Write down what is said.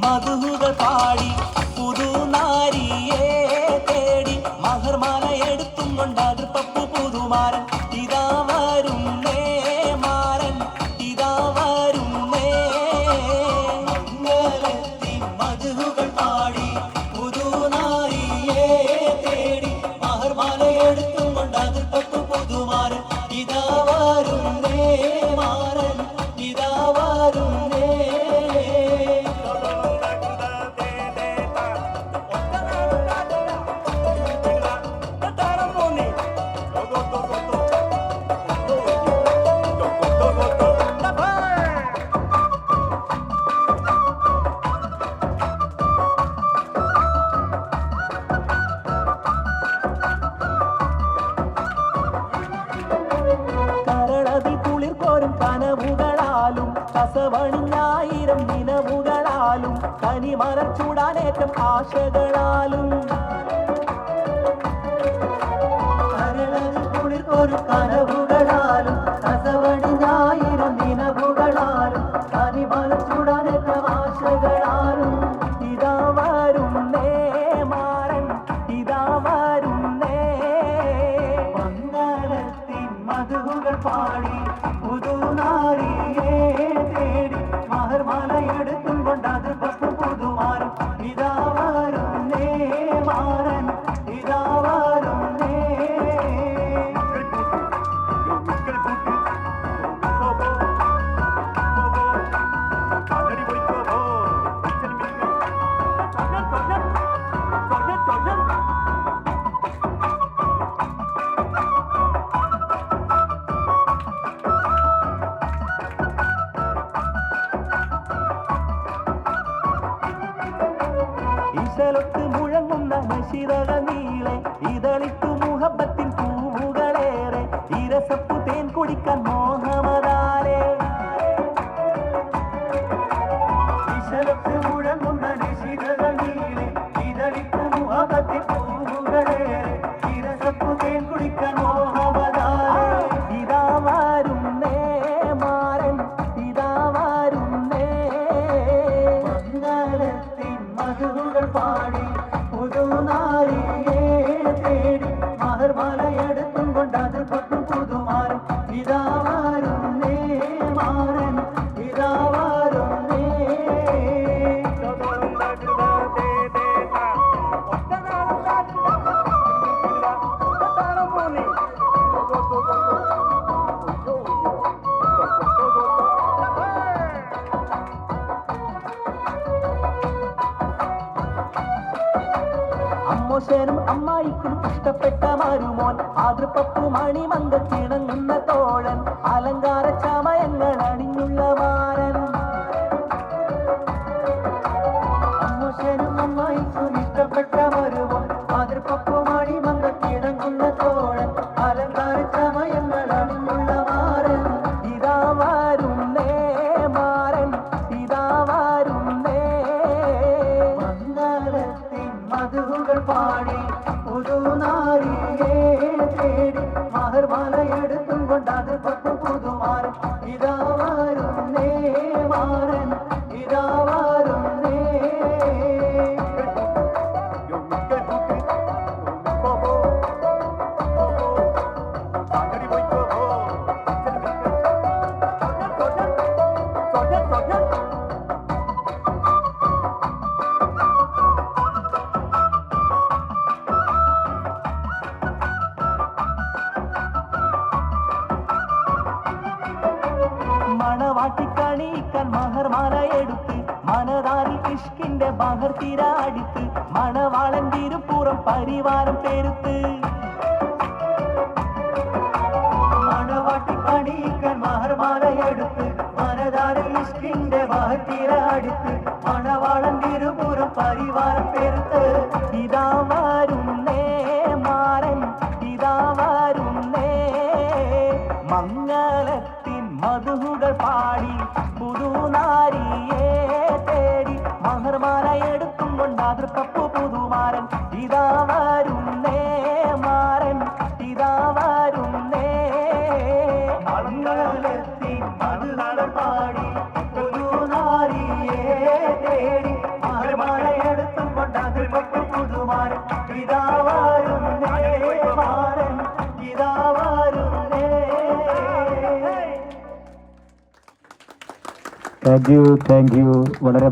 മധുകൾ പാടി പുതുനാരിയെ തേടി മഹർമാല എടുത്തും കൊണ്ട് അതിർപ്പപ്പു പുതുമാരൻ ഇതാ വരുന്നേ മാരൻ ഇതാ വരുന്നേ മംഗളത്തിൻ മധുകൾ പാടി പുതുനാരിയെ തേടി മഹർമാല എടുത്തും കൊണ്ട് അതിർപ്പപ്പു പുതുമാരൻ ഇതാ വരുന്നേ മാരൻ ഇതാ വരുന്നേ കനവുകളാലും കസവണിഞ്ഞായിരം നിലവുകളാലും കനിമലർ ചൂടാനേറ്റം ആശകളാലും കുളിർക്കോരും കനവുകളാലും കസവണിഞ്ഞായിരം നിലവുകളാലും കനിമലർ ചൂടാനേറ്റം ആശകളാലും ഇതാ വരുന്നേ മാരൻ ഇതാ വരുന്നേ മംഗളത്തിൻ മധുകൾ പാടി പുതുനാരിയെ തേടി മഹർമാല എടുത്തും കൊണ്ട് അത് പപ്പു പുതുമാരൻ ഇതാ വരുന്നേ മാരൻ ഇതാ വരുന്നേ ഇശലൊത്ത് മുഴങ്ങുന്ന നശിതക നീളെ ഇതളിത്തു മുഹബത്തിൻ പൂവുകളേറെ ഇരസപ്പു തേൻ കുടിക്കാൻ മോഹമതാലേ ഇശലൊത്ത് മുഴങ്ങുന്ന നശിതക നീളെ ഇതളിത്തു മുഹബത്തിൻ പൂവുകളേറെ ഇരസപ്പു തേൻ കുടിക്കാൻ മോഹമതാലേ ഇതാ വരുന്നേ മാരൻ ഇതാ വരുന്നേ മംഗളത്തിൻ മധുകൾ പാടി പുതുനാരിയെ തേടി മഹർമാല എടുത്തും കൊണ്ട് അത് പത്തും പുതുമാരൻ ഇതാ വരുന്നേ മാരൻ ഇതാ വരുന്നേ അമ്മോശനും അമ്മായിക്കും ഇഷ്ടപ്പെട്ട മരുമോൻ ആതൃപ്പപ്പു മണിമങ്ക കിണങ്ങുന്ന തോഴൻ അലങ്കാര ചമയങ്ങൾ അണിഞ്ഞുള്ള മാരൻ അമ്മോശനും അമ്മായിക്കും ഇഷ്ടപ്പെട്ട മരുമോൻ ആതൃപ്പപ്പു മണിമങ്ക കിണങ്ങുന്ന തോഴൻ അലങ്കാര ചമയങ്ങൾ അണിഞ്ഞുള്ള മാരൻ ഇതാ വരുന്നേ മാരൻ ഇതാ വരുന്നേ മംഗളത്തിൻ മധുകൾ പാടി പുതുനാരിയെ തേടി മഹർമാല എടുത്തും കൊണ്ട് അത് പത്തു പുതുമാരൻ ഇതാ വരുന്നേ മാരൻ ഇതാ വരുന്നേ മണവാട്ടിക്കണിയിക്കാൻ മഹർമാല എടുത്ത് മനതാരിൽ ഇഷ്കിന്റെ ബഹർ തിരാടിത്ത് മണവാളൻ തിരുപ്പുറം പരിവാരം പെരുത്ത് മണവാട്ടിക്കണിയിക്കാൻ മഹർമാല എടുത്ത് മനതാരിൽ ഇഷ്കിന്റെ ബഹർ തിരാടിത്ത് മണവാളൻ തിരുപ്പുറം പരിവാരം പെരുത്ത് ഇതാ വരുന്നേ മാരൻ ഇതാ വരുന്നേ മംഗളത്തിൻ മധുകൾ പാടി പുതുനാരിയെ തേടി മഹർമാല എടുത്തും കൊണ്ട് അതിർപ്പപ്പു പുതുമാരൻ ഇതാ വരുന്നേ മാരൻ ഇതാ വരുന്നേ മംഗളത്തിൻ മധുകൾ പാടി പുതുനാരിയെ തേടി പുതുമാരൻ ഇതാ വരുന്നേ മാരൻ ഇതാ വരുന്നേ. താങ്ക് യു വളരെ